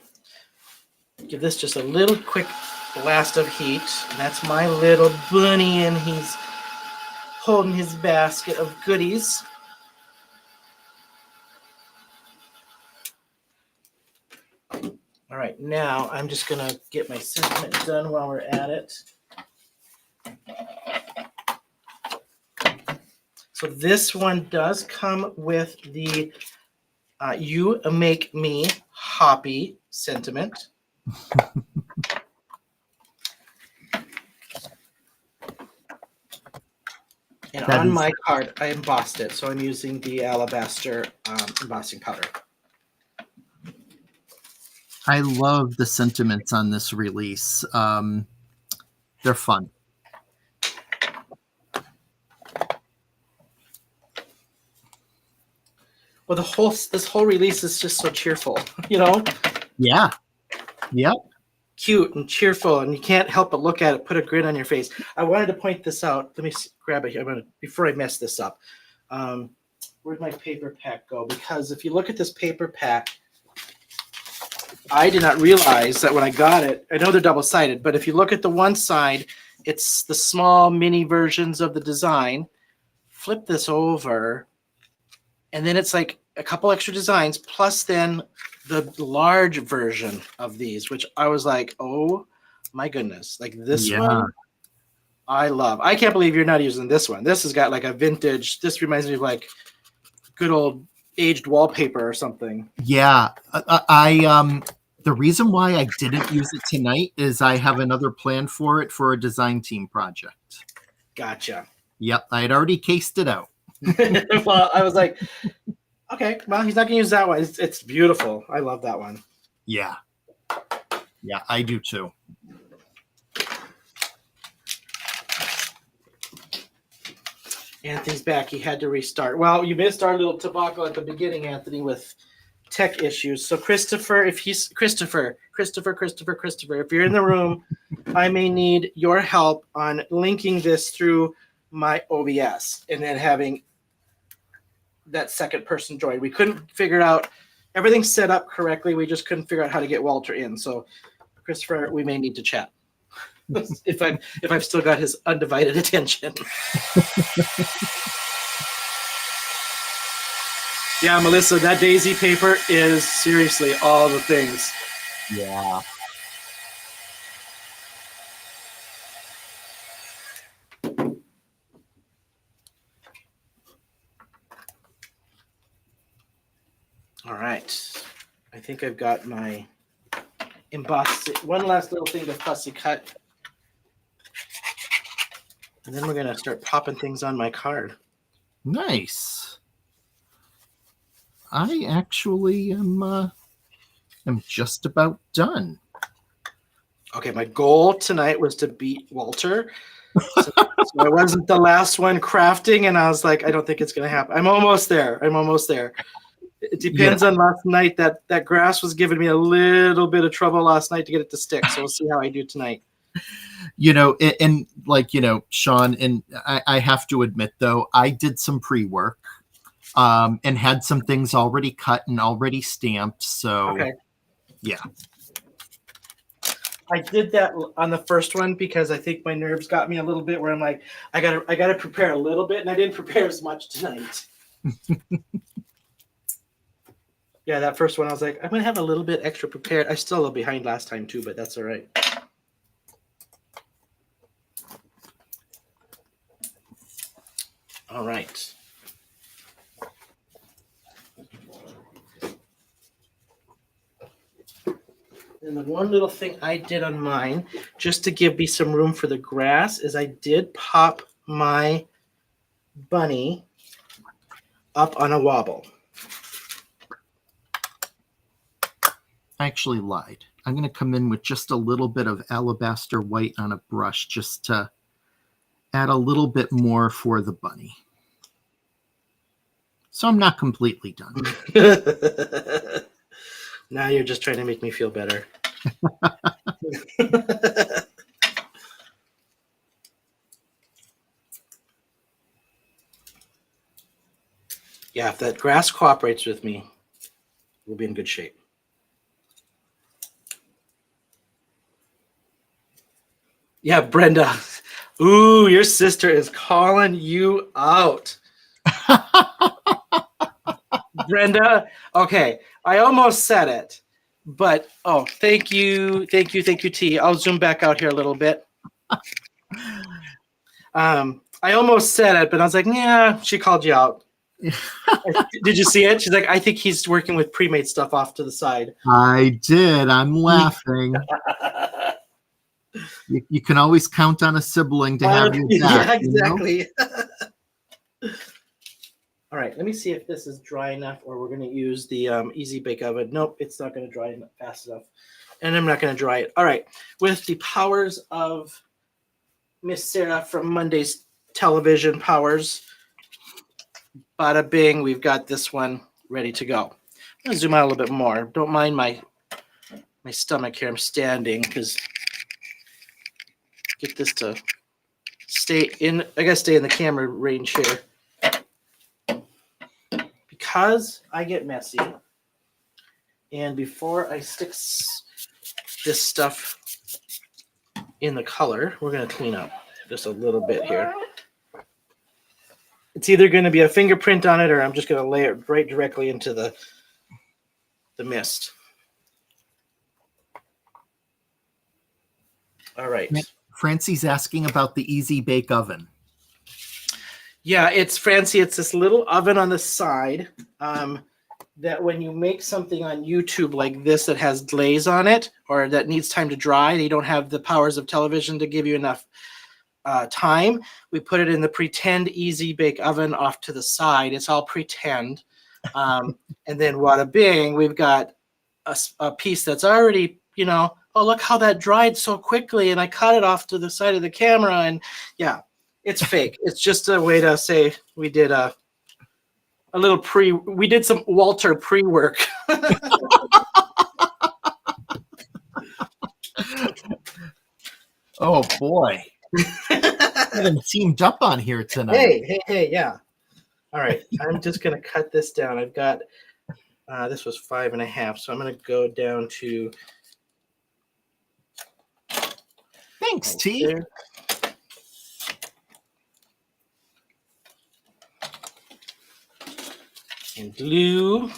Give this just a little quick blast of heat. And that's my little bunny, and he's holding his basket of goodies. All right, now I'm just gonna get my sentiment done while we're at it. So this one does come with the You Make Me Happy sentiment. And on my card, I embossed it. So I'm using the Alabaster embossing powder. I love the sentiments on this release. They're fun. Well, this whole release is just so cheerful, Yeah. Yep. Cute and cheerful, and you can't help but look at it, put a grin on your face. I wanted to point this out. Let me grab it here. Before I mess this up. Where'd my paper pack go? Because if you look at this paper pack, I did not realize that when I got it, I know they're double-sided, but if you look at the one side, it's the small mini versions of the design. Flip this over, and then it's like a couple extra designs, plus then the large version of these, which I was like, oh my goodness. Like this one, I love. I can't believe you're not using this one. This has got like a vintage, this reminds me of like good old aged wallpaper or something. Yeah. The reason why I didn't use it tonight is I have another plan for it for a design team project. Gotcha. Yep. I had already cased it out. Well, I was like, okay, well, he's not going to use that one. It's beautiful. I love that one. Yeah. Yeah, I do too. Anthony's back. He had to restart. Well, you missed our little debacle at the beginning, Anthony, with tech issues. So Christopher, if you're in the room, I may need your help on linking this through my OBS and then having that second person join. We couldn't figure out everything's set up correctly. We just couldn't figure out how to get Walter in. So Christopher, we may need to chat if I've still got his undivided attention. Yeah, Melissa, that daisy paper is seriously all the things. Yeah. All right. I think I've got my embossed. One last little thing to fussy cut. And then we're going to start popping things on my card. Nice. I actually am just about done. Okay, my goal tonight was to beat Walter. So I wasn't the last one crafting, and I was like, I don't think it's going to happen. I'm almost there. It depends on last night. That grass was giving me a little bit of trouble last night to get it to stick. So we'll see how I do tonight. And like, Sean, and I have to admit, though, I did some pre-work and had some things already cut and already stamped. So, Okay. yeah. I did that on the first one because I think my nerves got me a little bit where I'm like, I gotta prepare a little bit, and I didn't prepare as much tonight. Yeah, that first one I was like, I'm gonna have a little bit extra prepared. I still a little behind last time too, but that's all right. All right. And the one little thing I did on mine, just to give me some room for the grass, is I did pop my bunny up on a wobble. I actually lied. I'm going to come in with just a little bit of alabaster white on a brush just to add a little bit more for the bunny. So I'm not completely done. Now you're just trying to make me feel better. Yeah, if that grass cooperates with me, we'll be in good shape. Yeah, Brenda. Ooh, your sister is calling you out. Brenda, okay, I almost said it, but thank you, T. I'll zoom back out here a little bit. I almost said it, but I was like, yeah, she called you out. Did you see it? She's like, I think he's working with pre-made stuff off to the side. I did. I'm laughing. You can always count on a sibling to have your back. Yeah, exactly. All right, let me see if this is dry enough, or we're going to use the Easy Bake Oven. Nope, it's not going to dry fast enough, and I'm not going to dry it. All right, with the powers of Miss Sarah from Monday's television powers, bada bing, we've got this one ready to go. I'm going to zoom out a little bit more. Don't mind my stomach here. I'm standing because get this to stay in. I gotta stay in the camera range here. Because I get messy, and before I stick this stuff in the color, we're going to clean up just a little bit here. It's either going to be a fingerprint on it, or I'm just going to lay it right directly into the mist. All right. Francie's asking about the Easy Bake Oven. Yeah, it's Francie. It's this little oven on the side that when you make something on YouTube like this that has glaze on it or that needs time to dry, you don't have the powers of television to give you enough time. We put it in the pretend Easy Bake Oven off to the side. It's all pretend. And then wada bing, we've got a piece that's already, oh, look how that dried so quickly. And I cut it off to the side of the camera. And yeah. It's fake. It's just a way to say we did a little we did some Walter pre-work. Oh boy. Getting teamed up on here tonight. Hey, yeah. All right. I'm just gonna cut this down. I've got this was 5.5, so I'm gonna go down to Thanks, T. There. And glue.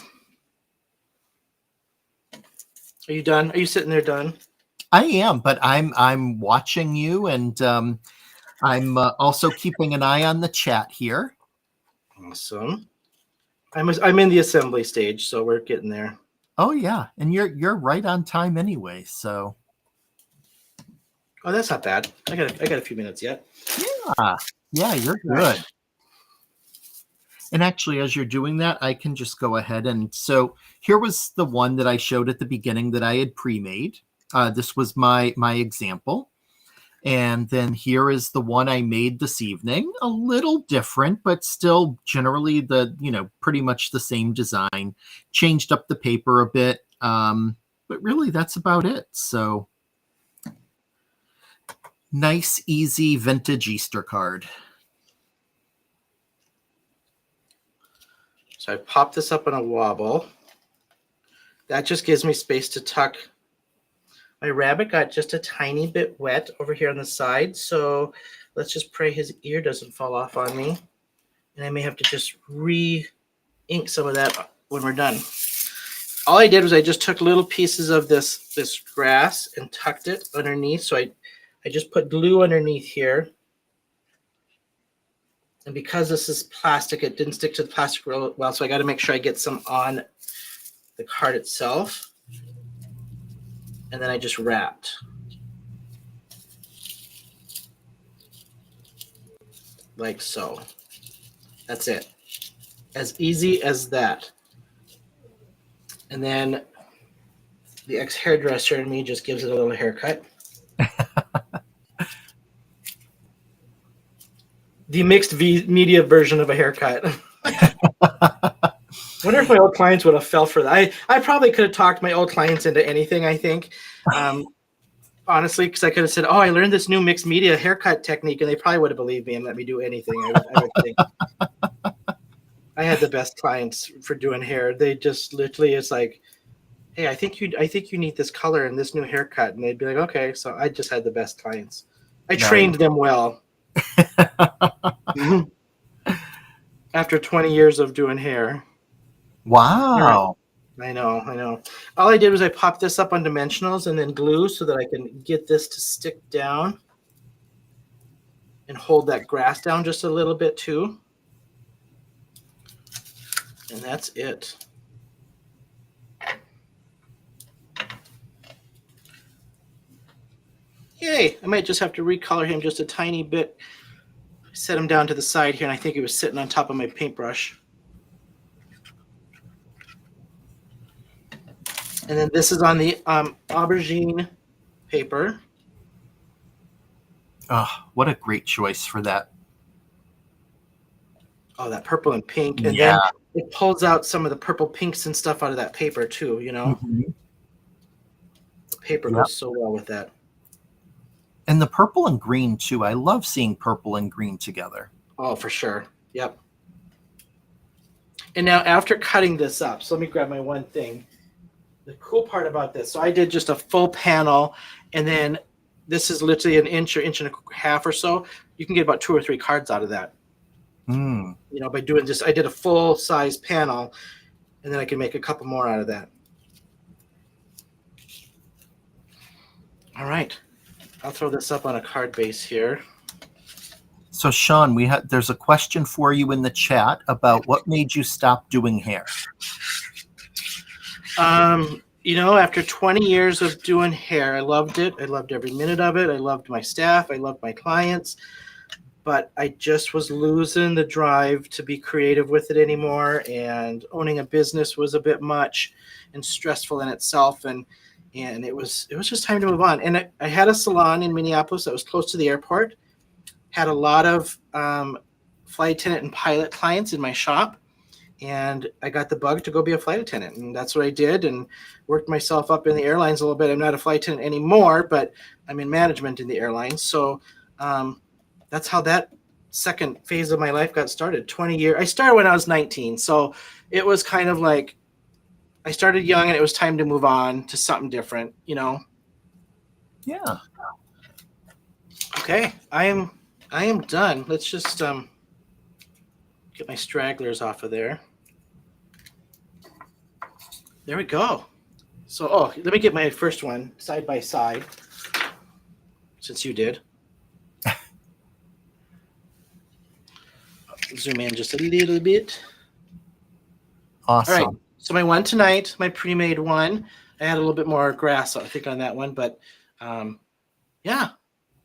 Are you done? Are you sitting there done? I am, but I'm watching you, and I'm also keeping an eye on the chat here. Awesome. I'm in the assembly stage, so we're getting there. Oh yeah, and you're right on time anyway. So. Oh, that's not bad. I got a few minutes yet. Yeah, you're good. And actually, as you're doing that, I can just go ahead. And so here was the one that I showed at the beginning that I had pre-made. This was my example. And then here is the one I made this evening. A little different, but still generally pretty much the same design. Changed up the paper a bit. But really, that's about it. So Nice, easy, vintage Easter card. So I pop this up on a wobble. That just gives me space to tuck. My rabbit got just a tiny bit wet over here on the side, so let's just pray his ear doesn't fall off on me. And I may have to just re-ink some of that when we're done. All I did was I just took little pieces of this grass and tucked it underneath. So I just put glue underneath here. And because this is plastic, it didn't stick to the plastic real well, so I got to make sure I get some on the card itself. And then I just wrapped. Like so. That's it. As easy as that. And then the ex-hairdresser in me just gives it a little haircut. The mixed media version of a haircut. Wonder if my old clients would have fell for that. I probably could have talked my old clients into anything, I think. Honestly, because I could have said, oh, I learned this new mixed media haircut technique, and they probably would have believed me and let me do anything. I would think. I had the best clients for doing hair. They just literally, it's like, hey, I think you need this color and this new haircut. And they'd be like, okay. So I just had the best clients. I trained them well. After 20 years of doing hair. Wow. I know. All I did was I popped this up on dimensionals and then glue so that I can get this to stick down and hold that grass down just a little bit too. And that's it. Yay, I might just have to recolor him just a tiny bit. Set him down to the side here, and I think he was sitting on top of my paintbrush. And then this is on the aubergine paper. Oh, what a great choice for that. Oh, that purple and pink. And then it pulls out some of the purple pinks and stuff out of that paper too, you know? Mm-hmm. The paper goes so well with that. And the purple and green too. I love seeing purple and green together. Oh, for sure. Yep. And now after cutting this up, so let me grab my one thing. The cool part about this, so I did just a full panel, and then this is literally an inch or inch and a half or so. You can get about 2 or 3 cards out of that. You know, by doing this, I did a full size panel, and then I can make a couple more out of that. All right. I'll throw this up on a card base here. So Sean, there's a question for you in the chat about what made you stop doing hair. You know, after 20 years of doing hair, I loved it. I loved every minute of it. I loved my staff. I loved my clients. But I just was losing the drive to be creative with it anymore. And owning a business was a bit much and stressful in itself. And it was just time to move on. And I had a salon in Minneapolis that was close to the airport. Had a lot of flight attendant and pilot clients in my shop. And I got the bug to go be a flight attendant. And that's what I did, and worked myself up in the airlines a little bit. I'm not a flight attendant anymore, but I'm in management in the airlines. So that's how that second phase of my life got started. 20 years. I started when I was 19. So it was kind of like I started young and it was time to move on to something different, you know? Yeah. Okay. I am done. Let's just get my stragglers off of there. There we go. So, let me get my first one side by side, since you did. Zoom in just a little bit. Awesome. All right. So my one tonight, my pre-made one, I had a little bit more grass, I think, on that one. But, yeah,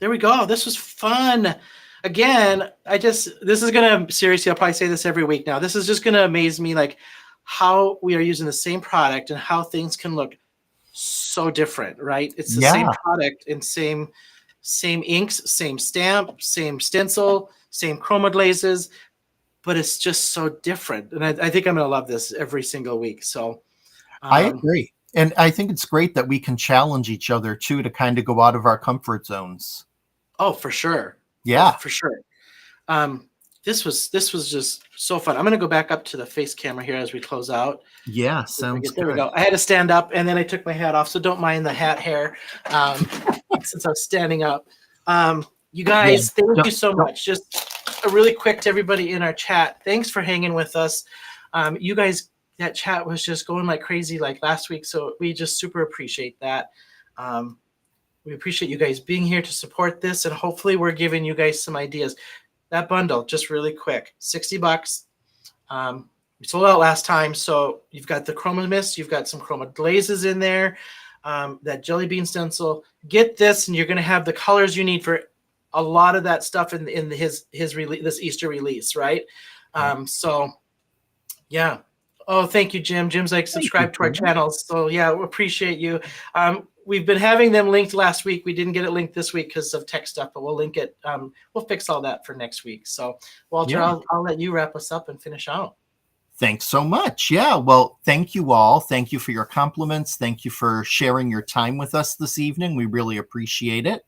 there we go. This was fun. Again, this is going to, seriously, I'll probably say this every week now. This is just going to amaze me, like how we are using the same product and how things can look so different, right? It's the same product and same inks, same stamp, same stencil, same chroma glazes, but it's just so different. And I think I'm going to love this every single week. So I agree. And I think it's great that we can challenge each other too, to kind of go out of our comfort zones. Oh, for sure. Yeah. For sure. This was just so fun. I'm gonna go back up to the face camera here as we close out. Yeah, sounds There we good. go. I had to stand up and then I took my hat off, so don't mind the hat hair since I was standing up. You guys, thank you so much. Just really quick to everybody in our chat. Thanks for hanging with us. You guys, that chat was just going like crazy like last week, so we just super appreciate that. We appreciate you guys being here to support this, and hopefully we're giving you guys some ideas. That bundle, just really quick, $60. We sold out last time, so you've got the chroma mist, you've got some chroma glazes in there, that jelly bean stencil. Get this, and you're going to have the colors you need for a lot of that stuff in his this Easter release, right? So, yeah. Oh, thank you, Jim. Jim's like, subscribe to our channels. So yeah, we appreciate you. We've been having them linked last week. We didn't get it linked this week because of tech stuff, but we'll link it. We'll fix all that for next week. So Walter, I'll let you wrap us up and finish out. Thanks so much. Yeah, well, thank you all. Thank you for your compliments. Thank you for sharing your time with us this evening. We really appreciate it.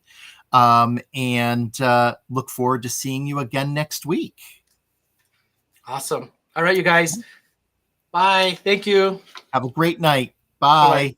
And look forward to seeing you again next week. Awesome. All right, you guys. Bye. Thank you. Have a great night. Bye. Bye-bye.